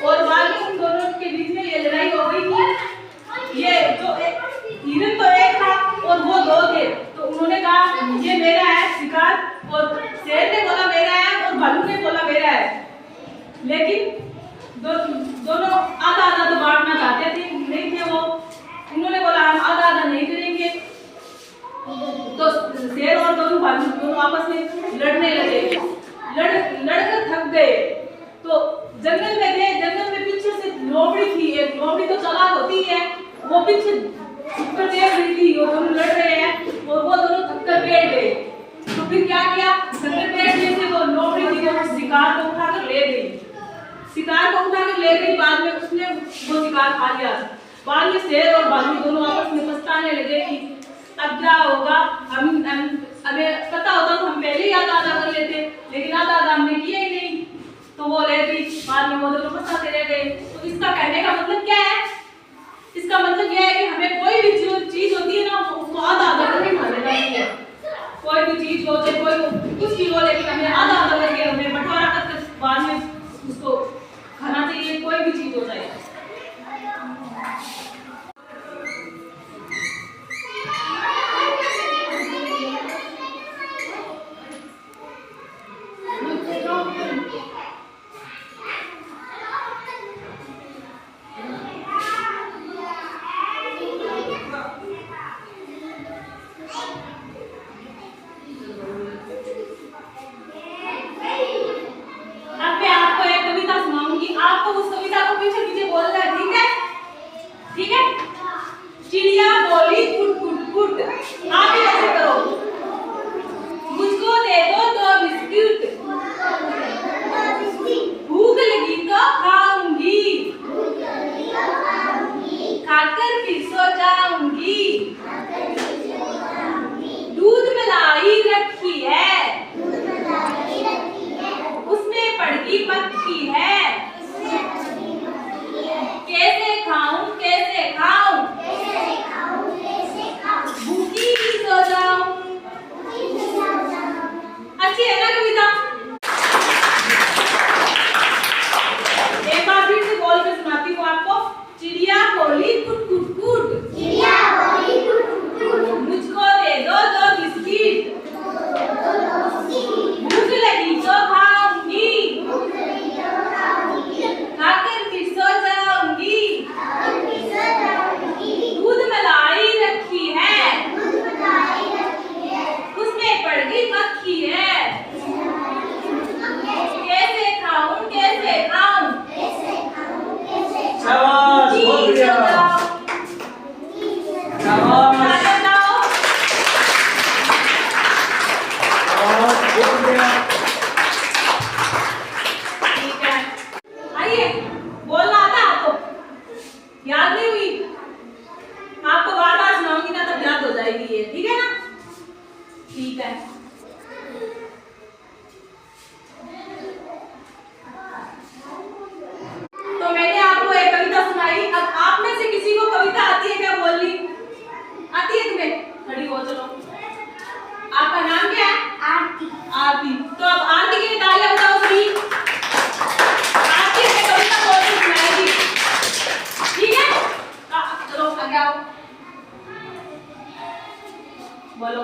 और बाद में उन दोनों के बीच में ये लड़ाई हो गई कि ये जो हिरन तो एक था और वो दो थे, तो उन्होंने कहा ये मेरा है शिकार, और शेर ने बोला मेरा है और भालू ने बोला मेरा है। लेकिन दोनों आधा आधा तो बांटना चाहते थे, नहीं थे वो। उन्होंने बोला हम आधा आधा नहीं करेंगे। तो शेर और दोनों भालू दोनों आपस में लड़ने लगे। लड़कर थक गए तो जंगल में गए। जंगल में पीछे से लोमड़ी थी, एक लोमड़ी तो चालाक होती है, वो पीछे छुपकर देख रही थी वो दोनों लड़ रहे हैं, और वो दोनों थककर बैठ गए। तो फिर क्या किया, थककर बैठने से वो लोमड़ी थी वो शिकार को उठाकर ले गई। शिकार को उठाकर ले गई, बाद में उसने वो शिकार खा लिया। बाद में शेर और भालू दोनों आपस में पछताने लगे कि अब क्या होगा, हमें पता होता तो हम पहले ही आधा आधा कर लेते, लेकिन आधा आधा हमने किया ही नहीं। तो वो ले गई, बाद में वो दोनों पछताते रह गए। तो इसका कहने का मतलब क्या है, इसका मतलब यह है कि हमें कोई भी जो चीज होती है ना उसको आधा आधा करके खा लेना चाहिए। कोई भी चीज हो चाहे कोई कुछ भी हो, लेकिन हमें आधा आधा करके हमें बंटवारा करके बाद में उसको खाना चाहिए, कोई भी चीज हो जाए। आपको उस कविता को पीछे पीछे बोलना है, ठीक है? ठीक है? चिड़िया बोली कुट कुट कुट, आप भी ऐसे करो। मुझको दे दो दो बिस्किट, भूख लगी तो खाऊंगी, खाकर फिर सो जाऊंगी, दूध मलाई रखी है, उसमें पड़गी मक्खी है, कैसे खाऊं भूखी ही सो जाऊं। अच्छी है ना कविता? एक बार फिर से बोल कर सुनाती हूँ आपको। चिड़िया बोली कुट कुट कुट, मुझको दे दो दो बिस्किट, भूख लगी तो खाऊंगी, खाकर फिर सो जाऊंगी, दूध मलाई रखी है, उसमें पड़ गई मक्खी है, कैसे खाऊं शाबाश, बहुत बढ़िया। ठीक है, आइए। बोलना आता आपको? याद नहीं हुई? आपको बार बार सुनाऊंगी ना तब याद हो जाएगी ये, ठीक है ना? ठीक है। तो मैंने आपको एक कविता सुनाई। अब आप में से किसी को कविता आती है क्या बोलनी? आती है तुम्हें? खड़ी हो चलो। आपका नाम क्या है? आरती। आरती। तो अब आरती के लिए तालियां बजाओ सभी। आरती हमें कविता बोल के सुनाएगी, ठीक है? चलो आगे आओ, बोलो।